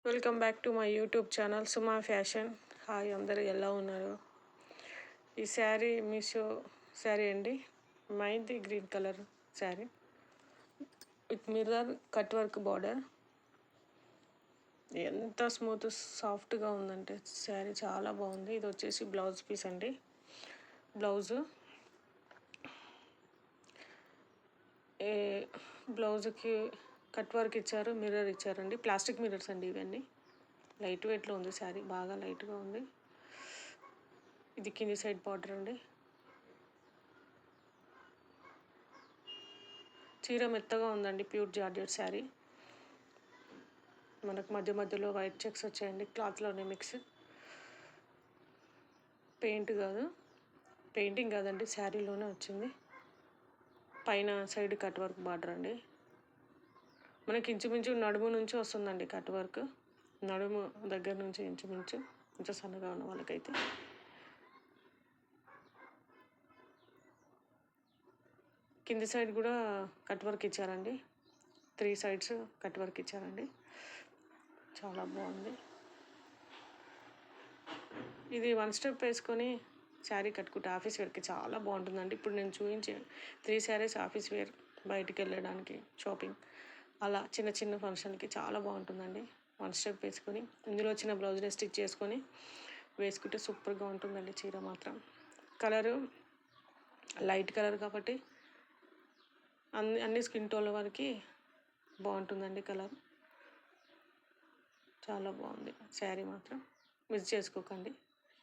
Welcome back to my YouTube channel Suma fashion. Hi, అందరూ ఎలా ఉన్నారు? ఈ శారీ మీషో శారీ అండి. మైంది green colour sari with mirror cut work border. ఎంత స్మూత్ సాఫ్ట్గా ఉందంటే శారీ చాలా బాగుంది. ఇది వచ్చేసి బ్లౌజ్ పీస్ అండి. బ్లౌజు బ్లౌజ్కి కట్ వర్క్ ఇచ్చారు, మిర్రర్ ఇచ్చారండి. ప్లాస్టిక్ మిర్రర్స్ అండి ఇవన్నీ. లైట్ వెయిట్లో ఉంది శారీ, బాగా లైట్గా ఉంది. ఇది కింది సైడ్ బార్డర్ అండి. చీర మెత్తగా ఉందండి, ప్యూర్ జార్జెట్ శారీ. మనకు మధ్య మధ్యలో వైట్ చెక్స్ వచ్చాయండి, క్లాత్లోనే మిక్స్. పెయింటింగ్ కాదండి, శారీలోనే వచ్చింది. పైన సైడ్ కట్ వర్క్ బార్డర్ అండి. మనకి ఇంచుమించు నడుము నుంచి వస్తుందండి కట్ వర్క్. నడుము దగ్గర నుంచి ఇంచుమించు, కొంచెం సన్నగా ఉన్న వాళ్ళకైతే. కింది సైడ్ కూడా కట్ వర్క్ ఇచ్చారండి. 3 సైడ్స్ కట్ వర్క్ ఇచ్చారండి. చాలా బాగుంది. ఇది 1 స్టెప్ వేసుకొని శారీ కట్టుకుంటే ఆఫీస్ వేర్కి చాలా బాగుంటుందండి. ఇప్పుడు నేను చూపించే 3 శారీస్ ఆఫీస్ వేర్, బయటికి వెళ్ళడానికి, షాపింగ్, అలా చిన్న చిన్న ఫంక్షన్కి చాలా బాగుంటుందండి. 1 స్టెప్ వేసుకొని ఇందులో వచ్చిన బ్లౌజ్ని స్టిచ్ చేసుకొని వేసుకుంటే సూపర్గా ఉంటుందండి చీర మాత్రం. కలరు లైట్ కలర్ కాబట్టి అన్ని స్కిన్ టోన్ల వారికి బాగుంటుందండి కలర్. చాలా బాగుంది శారీ మాత్రం. మిస్ చేసుకోకండి.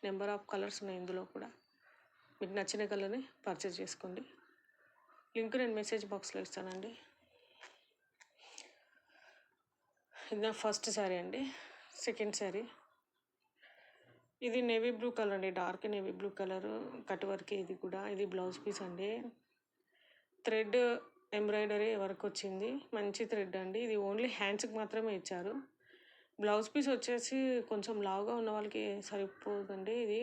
నెంబర్ ఆఫ్ కలర్స్ ఉన్నాయి ఇందులో కూడా. మీకు నచ్చిన కలర్ని పర్చేజ్ చేసుకోండి. లింక్ నేను మెసేజ్ బాక్స్లో ఇస్తానండి. ఇది నా ఫస్ట్ శారీ అండి. సెకండ్ శారీ ఇది నేవీ బ్లూ కలర్ అండి, dark navy blue colour cut work. ఇది కూడా ఇది బ్లౌజ్ పీస్ అండి. థ్రెడ్ ఎంబ్రాయిడరీ వర్క్ వచ్చింది, మంచి థ్రెడ్ అండి. ఇది ఓన్లీ హ్యాండ్స్కి మాత్రమే ఇచ్చారు. బ్లౌజ్ పీస్ వచ్చేసి కొంచెం లావుగా ఉన్న వాళ్ళకి సరిపోతుందండి. ఇది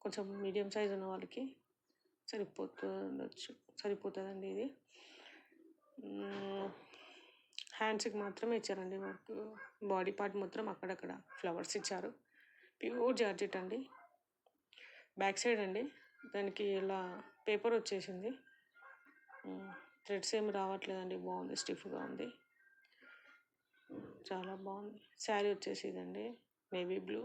కొంచెం మీడియం సైజ్ ఉన్న వాళ్ళకి సరిపోతుందండి. ఇది హ్యాండ్స్కి మాత్రమే ఇచ్చారండి వర్క్. బాడీ పార్ట్ మొత్తం అక్కడక్కడ ఫ్లవర్స్ ఇచ్చారు. ప్యూర్ జార్జెట్ అండి. బ్యాక్ సైడ్ అండి, దానికి ఇలా పేపర్ వచ్చేసింది. థ్రెడ్స్ ఏమి రావట్లేదండి, బాగుంది, స్టిఫ్గా ఉంది, చాలా బాగుంది. శారీ వచ్చేసి ఇదండి, navy blue.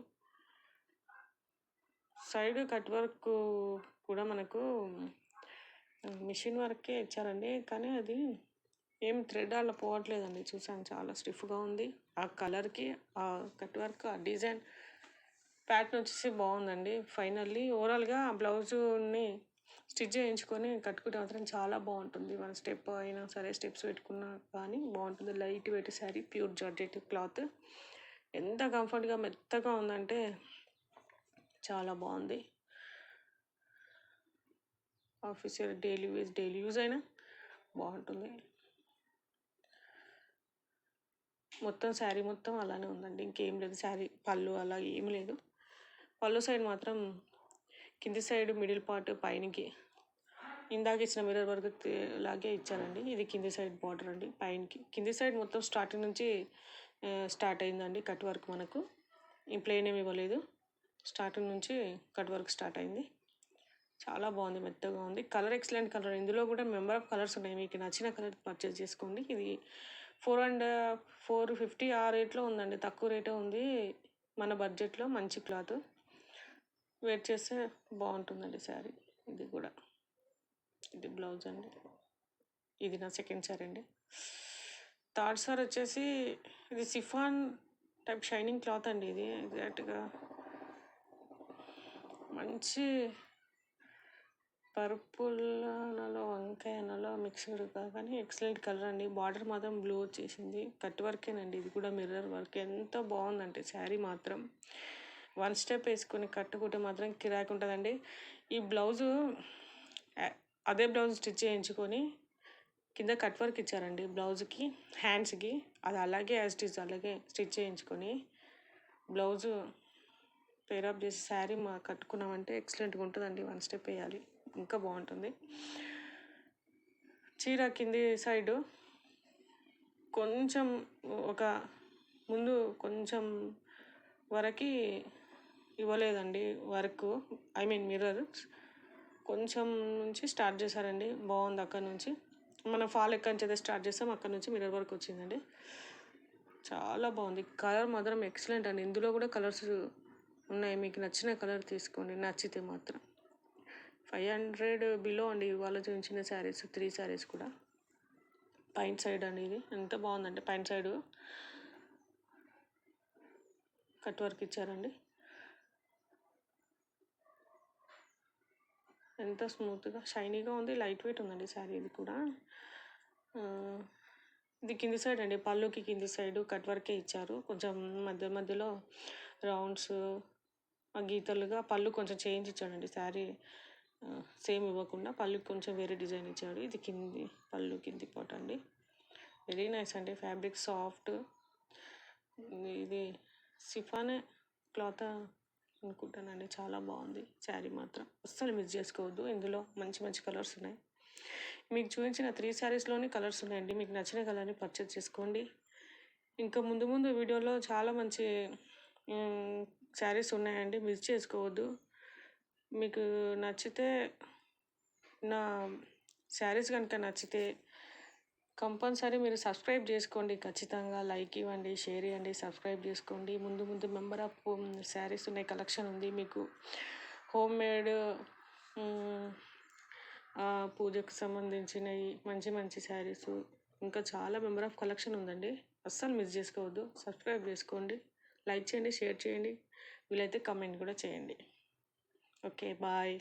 Side cut work కూడా మనకు మిషన్ వర్కే ఇచ్చారండి, కానీ అది ఏం థ్రెడ్ అలా పోవట్లేదండి. చూసాను, చాలా స్టిఫ్గా ఉంది. ఆ కలర్కి, ఆ కట్ వర్క్, ఆ డిజైన్ ప్యాటర్న్ వచ్చేసి బాగుందండి. ఫైనల్లీ ఓవరాల్గా ఆ బ్లౌజుని స్టిచ్ చేయించుకొని కట్టుకుంటే మాత్రం చాలా బాగుంటుంది. 1 స్టెప్ అయినా సరే, స్టెప్స్ పెట్టుకున్నా కానీ బాగుంటుంది. Light weight sari, pure georgette cloth. ఎంత కంఫర్ట్గా మెత్తగా ఉందంటే చాలా బాగుంది. ఆఫీస్ డైలీ యూజ్ అయినా బాగుంటుంది. మొత్తం శారీ మొత్తం అలానే ఉందండి, ఇంకేం లేదు. శారీ పళ్ళు అలా ఏం లేదు. పళ్ళు సైడ్ మాత్రం కింది సైడ్ మిడిల్ పార్ట్ పైనకి ఇందాక ఇచ్చిన మిర్రర్ వర్క్ లాగే ఇచ్చారండి. ఇది కింది సైడ్ బార్డర్ అండి. పైనకి కింది సైడ్ మొత్తం స్టార్టింగ్ నుంచి స్టార్ట్ అయిందండి కట్ వర్క్. మనకు ఈ ప్లెయిన్ ఏమి ఇవ్వలేదు, స్టార్టింగ్ నుంచి కట్ వర్క్ స్టార్ట్ అయింది. చాలా బాగుంది, మెత్తగా ఉంది. Colour excellent colour. ఇందులో కూడా మెంబర్ ఆఫ్ కలర్స్ ఉన్నాయి, మీకు నచ్చిన కలర్ పర్చేస్ చేసుకోండి. ఇది 450 ఆ రేట్లో ఉందండి, తక్కువ రేటే ఉంది. మన బడ్జెట్లో మంచి క్లాత్, వేర్ చేస్తే బాగుంటుందండి శారీ. ఇది కూడా, ఇది బ్లౌజ్ అండి. ఇది నా సెకండ్ శారీ అండి. థర్డ్ శారీ వచ్చేసి ఇది సిఫాన్ టైప్ షైనింగ్ క్లాత్ అండి. ఇది ఎగ్జాక్ట్గా మంచి పర్పుల్ అనలో వంకాయ అనలో మిక్స్డ్ కానీ ఎక్సలెంట్ కలర్ అండి. బార్డర్ మాత్రం బ్లూ వచ్చేసింది. కట్ వర్కేనండి, ఇది కూడా మిర్రర్ వర్క్. ఎంత బాగుందంటే శారీ మాత్రం 1 స్టెప్ వేసుకొని కట్టుకుంటే మాత్రం కిరాక్ ఉంటుందండి. ఈ బ్లౌజు అదే బ్లౌజ్ స్టిచ్ చేయించుకొని కింద కట్ వర్క్ ఇచ్చారండి బ్లౌజ్కి, హ్యాండ్స్కి. అది అలాగే యాజ్ ఇట్ ఈజ్ అలాగే స్టిచ్ చేయించుకొని బ్లౌజు పేరప్ చేసి శారీ కట్టుకున్నామంటే ఎక్సలెంట్గా ఉంటుందండి. 1 స్టెప్ వేయాలి, ఇంకా బాగుంటుంది. చీర కింది సైడు కొంచెం ముందు కొంచెం వరకు ఇవ్వలేదండి వర్క్, ఐ మీన్ మిర్రర్ కొంచెం నుంచి స్టార్ట్ చేశారండి. బాగుంది. అక్కడ నుంచి మనం ఫాల్ ఎక్కడి నుంచి అయితే స్టార్ట్ చేస్తాం అక్కడ నుంచి మిర్రర్ వర్క్ వచ్చిందండి. చాలా బాగుంది. కలర్ మాత్రం ఎక్సలెంట్ అండి. ఇందులో కూడా కలర్స్ ఉన్నాయి, మీకు నచ్చిన కలర్ తీసుకోండి నచ్చితే మాత్రం. 500 బిలో అండి ఇవాళ చూపించిన శారీస్, 3 శారీస్ కూడా. పైన సైడ్ అండి ఇది ఎంత బాగుందంటే పైన సైడ్ కట్ వర్క్ ఇచ్చారండి. ఎంత స్మూత్గా షైనీగా ఉంది, లైట్ వెయిట్ ఉందండి శారీ ఇది కూడా. ఇది కింది సైడ్ అండి, పళ్ళుకి కింది సైడ్ కట్ వర్కే ఇచ్చారు. కొంచెం మధ్య మధ్యలో రౌండ్స్ గీతలుగా పళ్ళు కొంచెం చేంజ్ ఇచ్చాడండి. శారీ సేమ్ ఇవ్వకుండా పళ్ళు కొంచెం వేరే డిజైన్ ఇచ్చాడు. ఇది కింది పళ్ళు కింది పార్ట్ అండి. వెరీ నైస్ అండి. ఫ్యాబ్రిక్ సాఫ్ట్, ఇది సిఫానే క్లాత్ అనుకుంటానండి. చాలా బాగుంది శారీ మాత్రం, అస్సలు మిస్ చేసుకోవద్దు. ఇందులో మంచి మంచి కలర్స్ ఉన్నాయి. మీకు చూపించిన 3 శారీస్లోని కలర్స్ ఉన్నాయండి. మీకు నచ్చిన కలర్ని పర్చేస్ చేసుకోండి. ఇంకా ముందు ముందు వీడియోలో చాలా మంచి శారీస్ ఉన్నాయండి, మిస్ చేసుకోవద్దు. మీకు నచ్చితే నా శారీస్ కనుక నచ్చితే కంపల్సరీ మీరు సబ్స్క్రైబ్ చేసుకోండి. ఖచ్చితంగా లైక్ ఇవ్వండి, షేర్ ఇవ్వండి, సబ్స్క్రైబ్ చేసుకోండి. ముందు ముందు మెంబర్ ఆఫ్ శారీస్ ఉన్నాయి, కలెక్షన్ ఉంది. మీకు హోమ్ మేడ్ పూజకు సంబంధించినవి మంచి మంచి శారీస్, ఇంకా చాలా మెంబర్ ఆఫ్ కలెక్షన్ ఉందండి. అస్సలు మిస్ చేసుకోవద్దు. సబ్స్క్రైబ్ చేసుకోండి, లైక్ చేయండి, షేర్ చేయండి, వీలైతే కమెంట్ కూడా చేయండి. Okay, bye.